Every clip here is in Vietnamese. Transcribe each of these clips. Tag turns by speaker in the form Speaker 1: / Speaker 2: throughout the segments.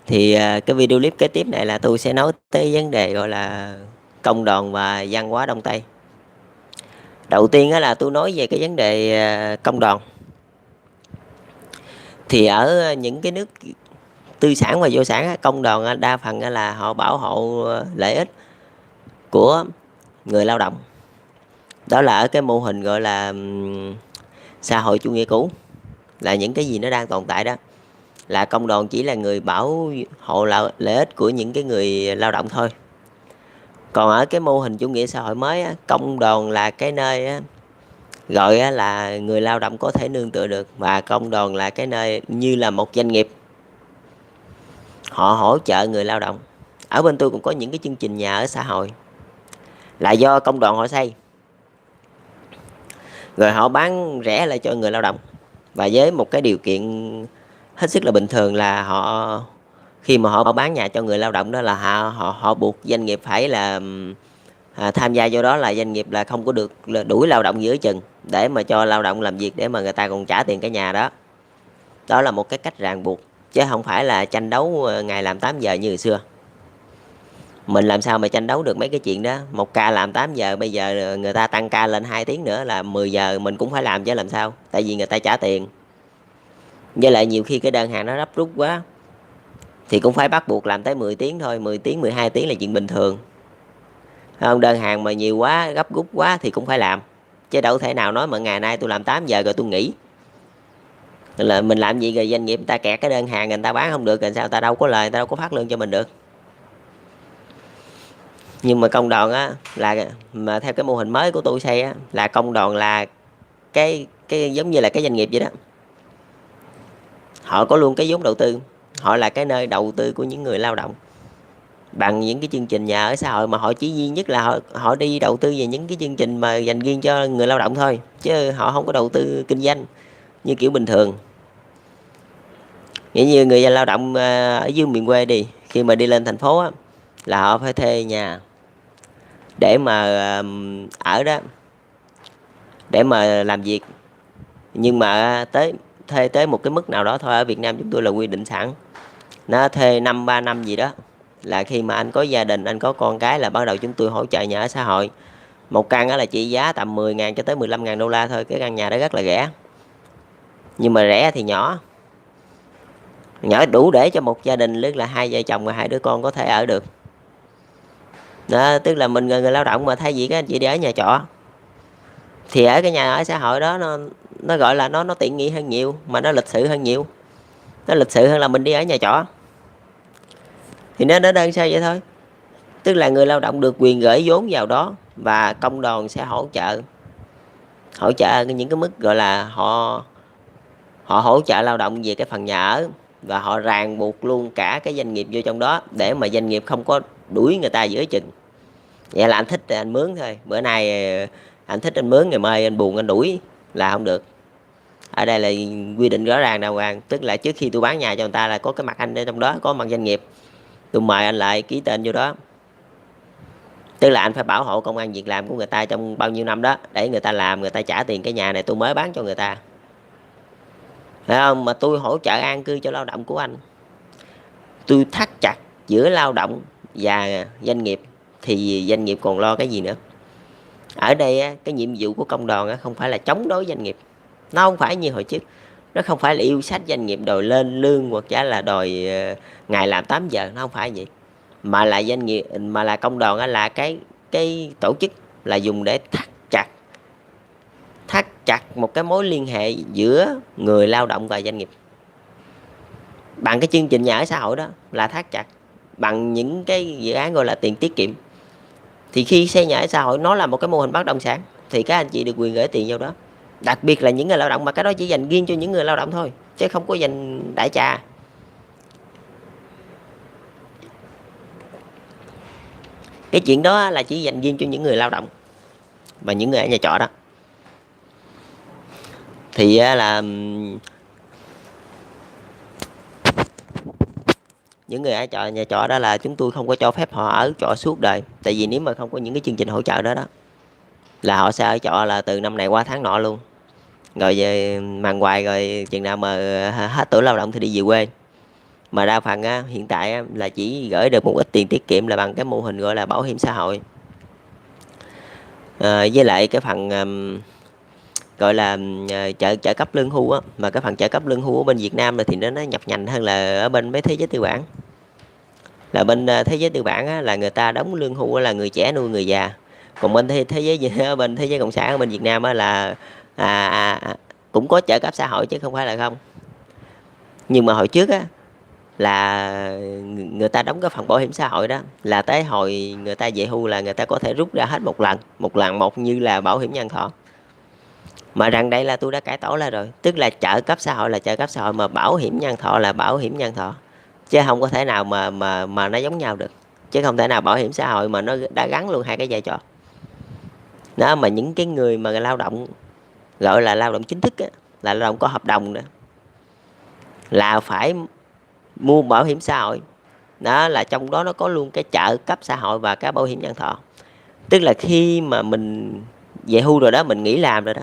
Speaker 1: Thì, cái video clip kế tiếp này là tôi sẽ nói tới vấn đề, gọi là, công đoàn và văn hóa Đông Tây. Đầu tiên á là tôi nói về cái vấn đề, công đoàn. Thì ở những cái nước tư sản và vô sản á, công đoàn á, đa phần á là họ bảo hộ, lợi ích của người lao động. Đó là ở cái mô hình, gọi là, xã hội chủ nghĩa cũ, là những cái gì nó đang tồn tại đó, là công đoàn chỉ là người bảo hộ lợi ích của những cái người lao động thôi. Còn ở cái mô hình chủ nghĩa xã hội mới á, công đoàn là cái nơi á, gọi á là người lao động có thể nương tựa được, và công đoàn là cái nơi như là một doanh nghiệp, họ hỗ trợ người lao động. Ở bên tôi cũng có những cái chương trình nhà ở xã hội là do công đoàn họ xây, rồi họ bán rẻ lại cho người lao động, và với một cái điều kiện hết sức là bình thường là khi mà họ bán nhà cho người lao động đó là họ buộc doanh nghiệp phải là tham gia vô đó, là doanh nghiệp là không có được là đuổi lao động giữa chừng để mà cho lao động làm việc để mà người ta còn trả tiền cái nhà đó. Đó là một cái cách ràng buộc, chứ không phải là tranh đấu ngày làm 8 giờ như hồi xưa. Mình làm sao mà tranh đấu được mấy cái chuyện đó. Một ca làm 8 giờ, bây giờ người ta tăng ca lên 2 tiếng nữa là 10 giờ mình cũng phải làm chứ làm sao, tại vì người ta trả tiền. Với lại nhiều khi cái đơn hàng nó gấp rút quá thì cũng phải bắt buộc làm tới 10 tiếng thôi, 10 tiếng 12 tiếng là chuyện bình thường. Không, đơn hàng mà nhiều quá, gấp rút quá thì cũng phải làm, chứ đâu thể nào nói mà ngày nay tôi làm 8 giờ rồi tôi nghỉ. Là mình làm gì rồi doanh nghiệp người ta kẹt cái đơn hàng, người ta bán không được rồi sao, ta đâu có lời, ta đâu có phát lương cho mình được. Nhưng mà công đoàn á là, mà theo cái mô hình mới của tôi xây á, là công đoàn là cái giống như là cái doanh nghiệp vậy đó. Họ có luôn cái vốn đầu tư, họ là cái nơi đầu tư của những người lao động bằng những cái chương trình nhà ở xã hội, mà họ chỉ duy nhất là họ đi đầu tư về những cái chương trình mà dành riêng cho người lao động thôi, chứ họ không có đầu tư kinh doanh như kiểu bình thường. Nghĩa như người lao động ở dưới miền quê đi, khi mà đi lên thành phố á, là họ phải thuê nhà để mà ở đó, để mà làm việc. Nhưng mà thuê tới một cái mức nào đó thôi. Ở Việt Nam chúng tôi là quy định sẵn, nó thuê 3 năm gì đó, là khi mà anh có gia đình, anh có con cái là bắt đầu chúng tôi hỗ trợ nhà ở xã hội. Một căn đó là trị giá tầm 10.000 cho tới 15.000 đô la thôi. Cái căn nhà đó rất là rẻ, nhưng mà rẻ thì nhỏ đủ để cho một gia đình, tức là hai vợ chồng và hai đứa con có thể ở được đó. Tức là mình người lao động mà thay vì các anh chị đi ở nhà trọ, thì ở cái nhà ở xã hội đó nó gọi là nó tiện nghi hơn nhiều, mà nó lịch sự hơn nhiều. Nó lịch sự hơn là mình đi ở nhà trọ. Thì nó đơn sơ vậy thôi. Tức là người lao động được quyền gửi vốn vào đó, và công đoàn sẽ hỗ trợ những cái mức gọi là họ hỗ trợ lao động về cái phần nhà ở, và họ ràng buộc luôn cả cái doanh nghiệp vô trong đó, để mà doanh nghiệp không có đuổi người ta giữa chừng. Vậy là anh thích thì anh mướn thôi, bữa nay anh thích anh mướn, ngày mai anh buồn anh đuổi là không được. Ở đây là quy định rõ ràng đàng hoàng. Tức là trước khi tôi bán nhà cho người ta là có cái mặt anh ở trong đó, có mặt doanh nghiệp, tôi mời anh lại ký tên vô đó. Tức là anh phải bảo hộ công ăn việc làm của người ta trong bao nhiêu năm đó, để người ta làm, người ta trả tiền cái nhà này tôi mới bán cho người ta, phải không? Mà tôi hỗ trợ an cư cho lao động của anh, tôi thắt chặt giữa lao động và doanh nghiệp, thì doanh nghiệp còn lo cái gì nữa. Ở đây cái nhiệm vụ của công đoàn không phải là chống đối doanh nghiệp, nó không phải như hồi trước, nó không phải là yêu sách doanh nghiệp đòi lên lương hoặc giả là đòi ngày làm 8 giờ, nó không phải vậy. Mà là doanh nghiệp, mà là công đoàn là cái tổ chức là dùng để thắt chặt một cái mối liên hệ giữa người lao động và doanh nghiệp, bằng cái chương trình nhà ở xã hội đó, là thắt chặt bằng những cái dự án gọi là tiền tiết kiệm. Thì khi xây nhà ở xã hội, nó là một cái mô hình bất động sản, thì các anh chị được quyền gửi tiền vào đó. Đặc biệt là những người lao động, mà cái đó chỉ dành riêng cho những người lao động thôi, chứ không có dành đại trà. Cái chuyện đó là chỉ dành riêng cho những người lao động và những người ở nhà trọ đó. Thì là những người ở nhà trọ đó là chúng tôi không có cho phép họ ở trọ suốt đời. Tại vì nếu mà không có những cái chương trình hỗ trợ đó đó, là họ sẽ ở trọ là từ năm này qua tháng nọ luôn, rồi về màn hoài, rồi chừng nào mà hết tuổi lao động thì đi về quê. mà đa phần á, hiện tại á, là chỉ gửi được một ít tiền tiết kiệm là bằng cái mô hình gọi là bảo hiểm xã hội. Với lại cái phần gọi là trợ cấp lương hưu á, mà cái phần trợ cấp lương hưu ở bên Việt Nam là thì nó nhập nhằng hơn là ở bên mấy thế giới tư bản. Là bên thế giới tư bản á, là người ta đóng lương hưu là người trẻ nuôi người già, còn bên thế giới bên thế giới cộng sản ở bên Việt Nam á, là cũng có trợ cấp xã hội chứ không phải là không. Nhưng mà hồi trước á, là người ta đóng cái phần bảo hiểm xã hội đó là tới hồi người ta về hưu là người ta có thể rút ra hết một lần một, như là bảo hiểm nhân thọ. Mà rằng đây là tôi đã cải tổ lại rồi, tức là trợ cấp xã hội là trợ cấp xã hội, mà bảo hiểm nhân thọ là bảo hiểm nhân thọ, chứ không có thể nào mà nó giống nhau được. Chứ không thể nào bảo hiểm xã hội mà nó đã gắn luôn hai cái vai trò đó. Mà những cái người mà lao động gọi là lao động chính thức á, là lao động có hợp đồng nữa, là phải mua bảo hiểm xã hội đó, là trong đó nó có luôn cái trợ cấp xã hội và cái bảo hiểm nhân thọ. Tức là khi mà mình về hưu rồi đó, mình nghỉ làm rồi đó,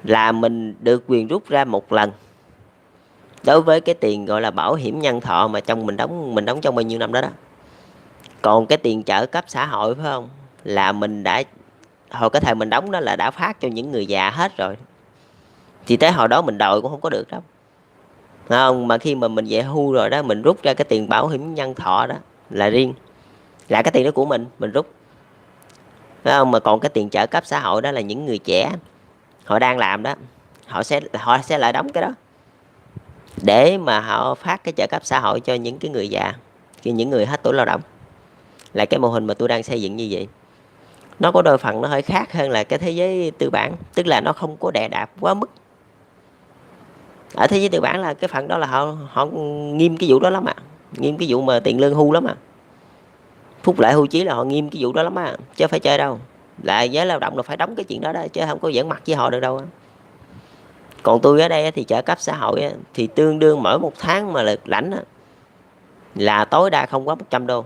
Speaker 1: là mình được quyền rút ra một lần đối với cái tiền gọi là bảo hiểm nhân thọ mà trong mình đóng trong bao nhiêu năm đó đó. Còn cái tiền trợ cấp xã hội phải không, là mình đã hồi cái thời mình đóng đó là đã phát cho những người già hết rồi, thì tới hồi đó mình đòi cũng không có được đâu, phải không? Mà khi mà mình về hưu rồi đó, mình rút ra cái tiền bảo hiểm nhân thọ đó là riêng, là cái tiền đó của mình rút, phải không? Mà còn cái tiền trợ cấp xã hội đó là những người trẻ họ đang làm đó, họ sẽ lại đóng cái đó để mà họ phát cái trợ cấp xã hội cho những cái người già, khi những người hết tuổi lao động. Là cái mô hình mà tôi đang xây dựng như vậy. Nó có đôi phần nó hơi khác hơn là cái thế giới tư bản, tức là nó không có đè đạp quá mức. Ở thế giới tư bản là cái phần đó là họ nghiêm cái vụ đó lắm nghiêm cái vụ mà tiền lương hưu lắm phúc lợi hưu trí là họ nghiêm cái vụ đó lắm chứ không phải chơi đâu. Là giới lao động là phải đóng cái chuyện đó chứ không có giỡn mặt với họ được đâu Còn tôi ở đây thì trợ cấp xã hội thì tương đương mỗi một tháng mà được lãnh là tối đa không quá 100 đô.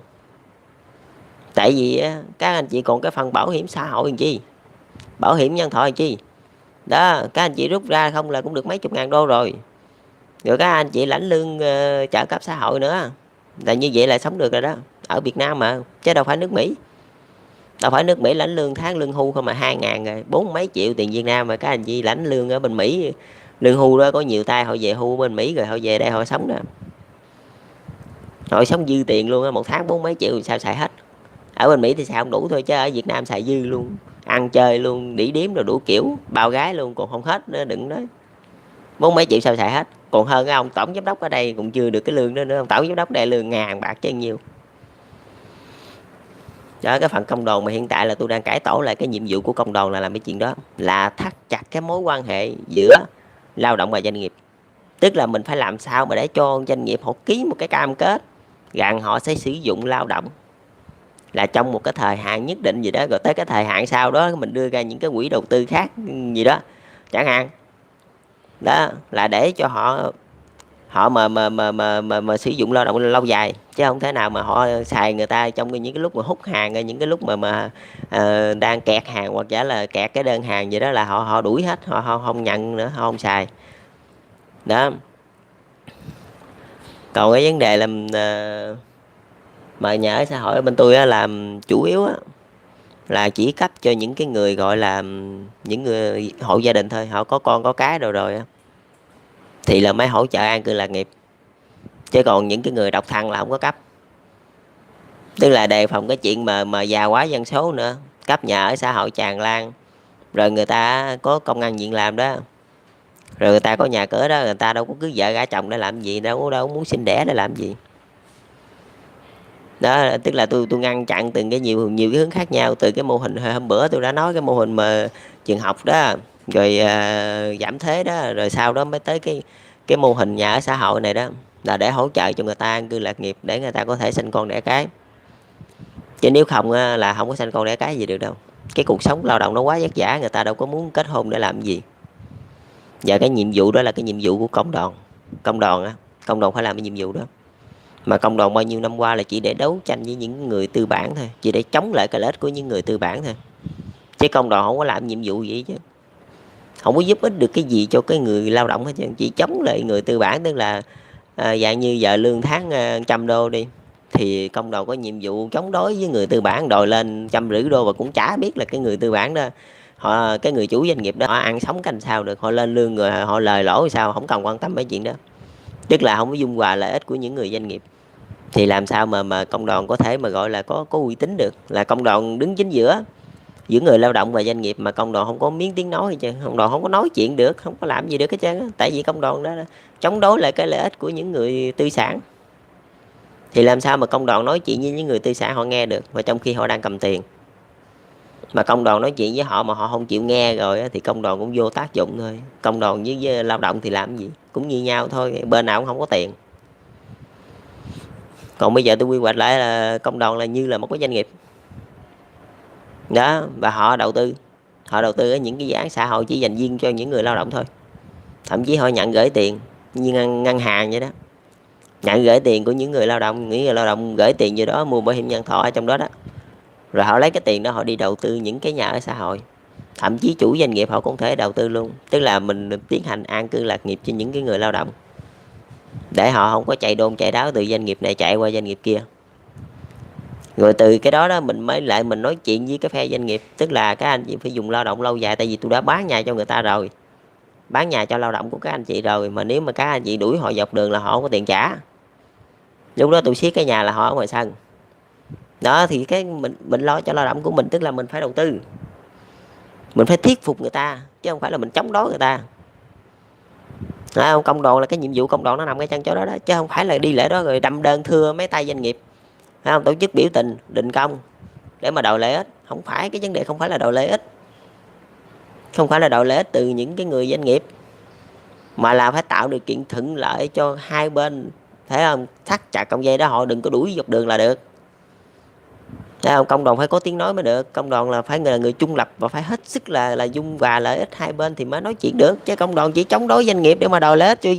Speaker 1: Tại vì các anh chị còn cái phần bảo hiểm xã hội làm chi, bảo hiểm nhân thọ làm chi đó, các anh chị rút ra không là cũng được mấy chục ngàn đô rồi. Rồi các anh chị lãnh lương trợ cấp xã hội nữa, là như vậy là sống được rồi đó. Ở Việt Nam mà, chứ đâu phải nước Mỹ. Đâu phải nước Mỹ lãnh lương tháng lương hưu không mà 2.000 rồi, 4 mấy triệu tiền Việt Nam mà các anh chị lãnh lương ở bên Mỹ. Lương hưu đó có nhiều tay họ về hưu bên Mỹ rồi họ về đây họ sống đó. Họ sống dư tiền luôn á, một tháng 4 mấy triệu thì sao xài hết. Ở bên Mỹ thì xài không đủ thôi, chứ ở Việt Nam xài dư luôn. Ăn chơi luôn, đỉ điếm rồi đủ kiểu, bao gái luôn còn không hết nữa, đừng nói. 4 mấy triệu sao xài hết. Còn hơn cái ông tổng giám đốc ở đây cũng chưa được cái lương đó nữa. Ông tổng giám đốc đây lương ngàn bạc chứ nhiêu. Đó, cái phần công đoàn mà hiện tại là tôi đang cải tổ lại cái nhiệm vụ của công đoàn là làm cái chuyện đó, là thắt chặt cái mối quan hệ giữa lao động và doanh nghiệp. Tức là mình phải làm sao mà để cho doanh nghiệp họ ký một cái cam kết rằng họ sẽ sử dụng lao động là trong một cái thời hạn nhất định gì đó, rồi tới cái thời hạn sau đó mình đưa ra những cái quỹ đầu tư khác gì đó chẳng hạn. Đó là để cho họ mà sử dụng lao động lâu dài, chứ không thể nào mà họ xài người ta trong những cái lúc mà hút hàng, những cái lúc mà đang kẹt hàng hoặc giả là kẹt cái đơn hàng gì đó là họ đuổi hết, họ không nhận nữa, họ không xài đó. Còn cái vấn đề làm mà nhà ở xã hội bên tôi á, làm chủ yếu á, là chỉ cấp cho những cái người gọi là những người hộ gia đình thôi, họ có con có cái rồi thì là mới hỗ trợ an cư lạc nghiệp, chứ còn những cái người độc thân là không có cấp. Tức là đề phòng cái chuyện mà già quá dân số nữa, cấp nhà ở xã hội tràn lan, rồi người ta có công ăn việc làm đó, rồi người ta có nhà cửa đó, người ta đâu có cưới vợ gả chồng để làm gì, đâu muốn sinh đẻ để làm gì đó. Tức là tôi ngăn chặn từng cái nhiều cái hướng khác nhau, từ cái mô hình hôm bữa tôi đã nói cái mô hình mà trường học đó, rồi giảm thuế đó, rồi sau đó mới tới cái mô hình nhà ở xã hội này đó, là để hỗ trợ cho người ta an cư lạc nghiệp, để người ta có thể sinh con đẻ cái. Chứ nếu không là không có sinh con đẻ cái gì được đâu. Cái cuộc sống lao động nó quá vất vả, người ta đâu có muốn kết hôn để làm gì. Và cái nhiệm vụ đó là cái nhiệm vụ của công đoàn. Công đoàn phải làm cái nhiệm vụ đó. Mà công đoàn bao nhiêu năm qua là chỉ để đấu tranh với những người tư bản thôi, chỉ để chống lại cái lợi ích của những người tư bản thôi. Chứ công đoàn không có làm nhiệm vụ gì chứ, không có giúp ích được cái gì cho cái người lao động hết trơn, chỉ chống lại người tư bản. Tức là dạng như giờ lương tháng 100 đô đi, thì công đoàn có nhiệm vụ chống đối với người tư bản đòi lên 150 đô, và cũng chả biết là cái người tư bản đó, cái người chủ doanh nghiệp đó họ ăn sống canh sao được, họ lên lương rồi họ lời lỗ sao, không cần quan tâm mấy chuyện đó, tức là không có dung hòa lợi ích của những người doanh nghiệp. Thì làm sao mà công đoàn có thể mà gọi là có uy tín được, là công đoàn đứng chính giữa giữa người lao động và doanh nghiệp, mà công đoàn không có miếng tiếng nói chứ, công đoàn không có nói chuyện được, không có làm gì được hết trơn, tại vì công đoàn đó chống đối lại cái lợi ích của những người tư sản. Thì làm sao mà công đoàn nói chuyện với những người tư sản họ nghe được, mà trong khi họ đang cầm tiền. Mà công đoàn nói chuyện với họ mà họ không chịu nghe rồi thì công đoàn cũng vô tác dụng thôi. Công đoàn với lao động thì làm gì cũng như nhau thôi, bên nào cũng không có tiền. Còn bây giờ tôi quy hoạch lại là công đoàn là như là một cái doanh nghiệp đó, và họ đầu tư ở những cái dự án xã hội chỉ dành riêng cho những người lao động thôi. Thậm chí họ nhận gửi tiền như ngân hàng vậy đó, nhận gửi tiền của những người lao động, những người lao động gửi tiền vô đó mua bảo hiểm nhân thọ ở trong đó đó, rồi họ lấy cái tiền đó họ đi đầu tư những cái nhà ở xã hội. Thậm chí chủ doanh nghiệp họ cũng thể đầu tư luôn, tức là mình tiến hành an cư lạc nghiệp cho những cái người lao động, để họ không có chạy đôn chạy đáo từ doanh nghiệp này chạy qua doanh nghiệp kia. Rồi từ cái đó mình mới lại mình nói chuyện với cái phe doanh nghiệp, tức là các anh chị phải dùng lao động lâu dài, tại vì tôi đã bán nhà cho người ta rồi, bán nhà cho lao động của các anh chị rồi, mà nếu mà các anh chị đuổi họ dọc đường là họ không có tiền trả, lúc đó tôi siết cái nhà là họ ở ngoài sân đó. Thì cái mình lo cho lao động của mình, tức là mình phải đầu tư, mình phải thuyết phục người ta, chứ không phải là mình chống đối người ta. Không, công đoàn là cái nhiệm vụ công đoàn nó nằm cái chân chỗ đó đó, chứ không phải là đi lễ đó rồi đâm đơn thưa mấy tay doanh nghiệp, phải không, tổ chức biểu tình đình công để mà đòi lợi ích. Không phải, cái vấn đề không phải là đòi lợi ích, không phải là đòi lợi ích từ những cái người doanh nghiệp, mà là phải tạo điều kiện thuận lợi cho hai bên, thấy không, thắt chặt cọng dây đó, họ đừng có đuổi dọc đường là được. Thấy không, công đoàn phải có tiếng nói mới được, công đoàn là phải là người trung lập và phải hết sức là dung hòa lợi ích hai bên thì mới nói chuyện được, chứ công đoàn chỉ chống đối doanh nghiệp để mà đòi lợi ích cho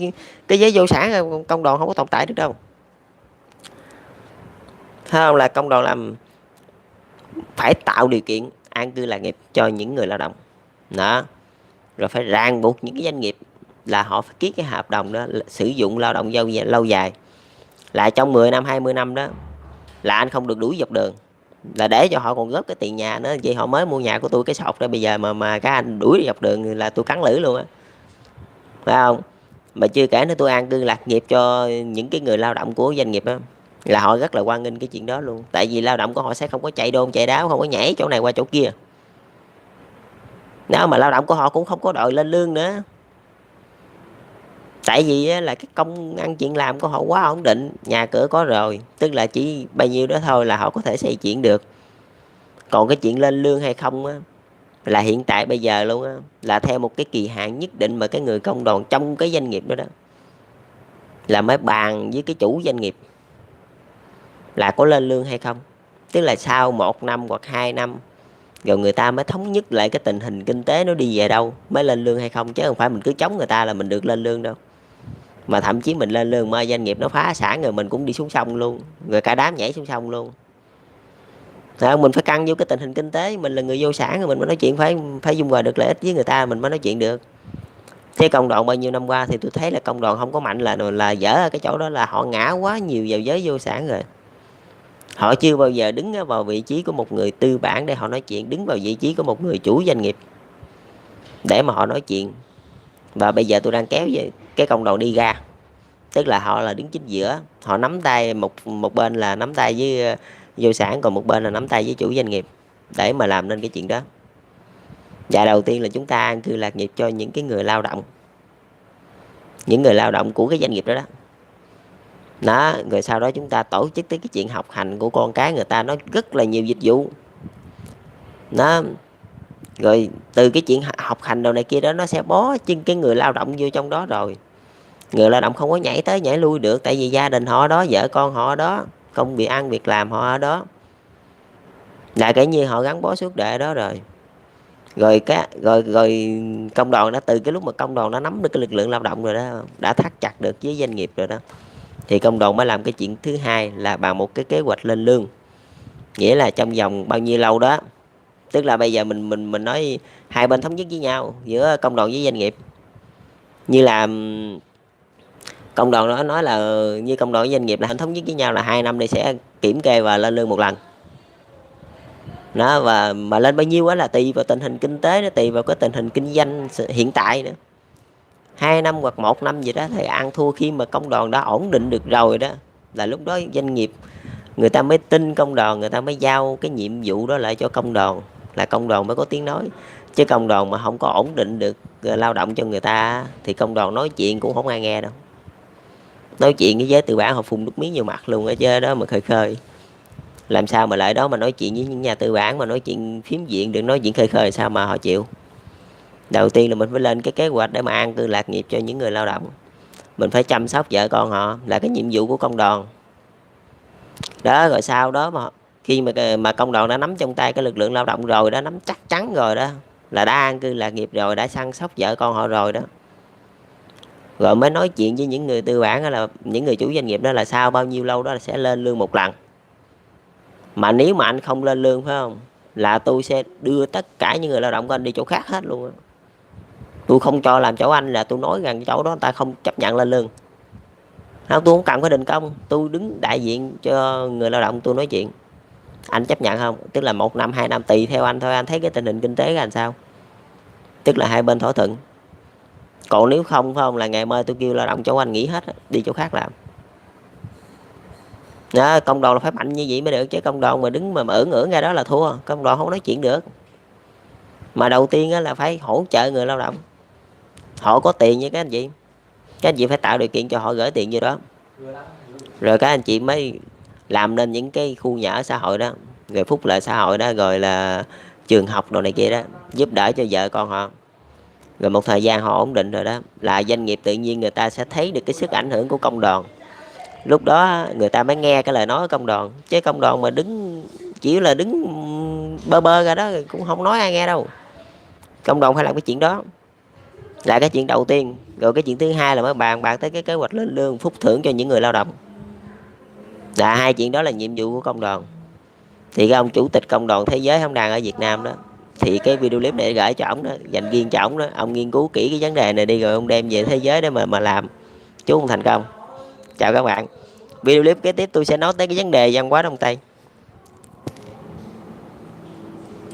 Speaker 1: cái giới vô sản, công đoàn không có tồn tại được đâu. Thấy không, là công đoàn làm phải tạo điều kiện an cư lạc nghiệp cho những người lao động đó, rồi phải ràng buộc những cái doanh nghiệp là họ phải ký cái hợp đồng đó sử dụng lao động lâu dài, là trong 10 năm 20 năm đó là anh không được đuổi dọc đường, là để cho họ còn góp cái tiền nhà nữa. Vậy họ mới mua nhà của tôi cái sọt ra, bây giờ mà các anh đuổi đi dọc đường là tôi cắn lưỡi luôn á, phải không? Mà chưa kể nữa, tôi an cư lạc nghiệp cho những cái người lao động của doanh nghiệp đó, là họ rất là hoan nghênh cái chuyện đó luôn, tại vì lao động của họ sẽ không có chạy đôn chạy đáo, không có nhảy chỗ này qua chỗ kia đó, mà lao động của họ cũng không có đòi lên lương nữa, tại vì là cái công ăn chuyện làm của họ quá ổn định, nhà cửa có rồi, tức là chỉ bao nhiêu đó thôi là họ có thể xây chuyện được. Còn cái chuyện lên lương hay không á, là hiện tại bây giờ luôn á, là theo một cái kỳ hạn nhất định mà cái người công đoàn trong cái doanh nghiệp đó đó là mới bàn với cái chủ doanh nghiệp là có lên lương hay không, tức là sau 1 năm hoặc 2 năm rồi người ta mới thống nhất lại cái tình hình kinh tế nó đi về đâu mới lên lương hay không, chứ không phải mình cứ chống người ta là mình được lên lương đâu. Mà thậm chí mình lên lương mà doanh nghiệp nó phá sản rồi mình cũng đi xuống sông luôn, rồi cả đám nhảy xuống sông luôn. Mình phải căn vô cái tình hình kinh tế, mình là người vô sản rồi mình mới nói chuyện, phải dung hòa được lợi ích với người ta mình mới nói chuyện được. Thế công đoàn bao nhiêu năm qua thì tôi thấy là công đoàn không có mạnh là dở ở cái chỗ đó, là họ ngã quá nhiều vào giới vô sản rồi. Họ chưa bao giờ đứng vào vị trí của một người tư bản để họ nói chuyện, đứng vào vị trí của một người chủ doanh nghiệp để mà họ nói chuyện. Và bây giờ tôi đang kéo về cái công đoàn đi ra, tức là họ là đứng chính giữa, họ nắm tay, một bên là nắm tay với vô sản, còn một bên là nắm tay với chủ doanh nghiệp để mà làm nên cái chuyện đó. Và đầu tiên là chúng ta an cư lạc nghiệp cho những cái người lao động, những người lao động của cái doanh nghiệp đó đó. Rồi sau đó chúng ta tổ chức tới cái chuyện học hành của con cái người ta, nó rất là nhiều dịch vụ đó. Rồi từ cái chuyện học hành đồ này kia đó, nó sẽ bó chân cái người lao động vô trong đó, rồi người lao động không có nhảy tới nhảy lui được, tại vì gia đình họ đó, vợ con họ đó, công việc ăn việc làm họ ở đó, là cái như họ gắn bó suốt đời đó. Rồi công đoàn đã, từ cái lúc mà công đoàn nó nắm được cái lực lượng lao động rồi đó, đã thắt chặt được với doanh nghiệp rồi đó, thì công đoàn mới làm cái chuyện thứ hai là bằng một cái kế hoạch lên lương, nghĩa là trong vòng bao nhiêu lâu đó, tức là bây giờ mình nói hai bên thống nhất với nhau giữa công đoàn với doanh nghiệp, như là Công đoàn đó nói là như công đoàn với doanh nghiệp là thống nhất với nhau là 2 năm đây sẽ kiểm kê và lên lương một lần đó, và mà lên bao nhiêu á là tùy vào tình hình kinh tế, nó tùy vào cái tình hình kinh doanh hiện tại nữa. 2 năm hoặc 1 năm gì đó thì ăn thua, khi mà công đoàn đã ổn định được rồi đó là lúc đó doanh nghiệp người ta mới tin công đoàn, người ta mới giao cái nhiệm vụ đó lại cho công đoàn, là công đoàn mới có tiếng nói. Chứ công đoàn mà không có ổn định được lao động cho người ta thì công đoàn nói chuyện cũng không ai nghe đâu. Nói chuyện với giới tư bản họ phun nước miếng nhiều mặt luôn ở chơi đó mà khơi khơi. Làm sao mà lại đó mà nói chuyện với những nhà tư bản mà nói chuyện phiếm diện, đừng nói chuyện khơi khơi, sao mà họ chịu. Đầu tiên là mình phải lên cái kế hoạch để mà an cư lạc nghiệp cho những người lao động. Mình phải chăm sóc vợ con họ là cái nhiệm vụ của công đoàn đó. Rồi sau đó mà khi mà công đoàn đã nắm trong tay cái lực lượng lao động rồi đó, nắm chắc chắn rồi đó, là đã an cư lạc nghiệp rồi, đã săn sóc vợ con họ rồi đó, rồi mới nói chuyện với những người tư bản, là những người chủ doanh nghiệp đó, là sau bao nhiêu lâu đó là sẽ lên lương một lần. Mà nếu mà anh không lên lương phải không, là tôi sẽ đưa tất cả những người lao động của anh đi chỗ khác hết luôn. Tôi không cho làm chỗ anh, là tôi nói rằng chỗ đó người ta không chấp nhận lên lương. Không, tôi không cần phải đình công, tôi đứng đại diện cho người lao động, tôi nói chuyện. Anh chấp nhận không? Tức là 1 năm 2 năm tùy theo anh thôi, anh thấy cái tình hình kinh tế làm sao. Tức là hai bên thỏa thuận. Còn nếu không phải không, là ngày mai tôi kêu lao động chỗ anh nghỉ hết, đi chỗ khác làm. Đó, công đoàn là phải mạnh như vậy mới được, chứ công đoàn mà đứng mà ưỡn ra đó là thua, công đoàn không nói chuyện được. Mà đầu tiên là phải hỗ trợ người lao động, họ có tiền như các anh chị, các anh chị phải tạo điều kiện cho họ gửi tiền vô đó, rồi các anh chị mới làm nên những cái khu nhà ở xã hội đó, rồi phúc lợi xã hội đó, rồi là trường học đồ này kia đó, giúp đỡ cho vợ con họ. Rồi một thời gian họ ổn định rồi đó, là doanh nghiệp tự nhiên người ta sẽ thấy được cái sức ảnh hưởng của công đoàn. Lúc đó người ta mới nghe cái lời nói của công đoàn. Chứ công đoàn mà đứng chỉ là đứng bơ bơ ra đó cũng không nói ai nghe đâu. Công đoàn phải làm cái chuyện đó là cái chuyện đầu tiên. Rồi cái chuyện thứ hai là mới bàn tới cái kế hoạch lên lương phúc thưởng cho những người lao động. Là hai chuyện đó là nhiệm vụ của công đoàn. Thì cái ông chủ tịch công đoàn thế giới không đang ở Việt Nam đó, thì cái video clip này gửi cho ổng đó, dành riêng cho ổng đó. Ông nghiên cứu kỹ cái vấn đề này đi, rồi ông đem về thế giới để mà làm. Chúc ông thành công. Chào các bạn. Video clip kế tiếp tôi sẽ nói tới cái vấn đề văn hóa Đông Tây.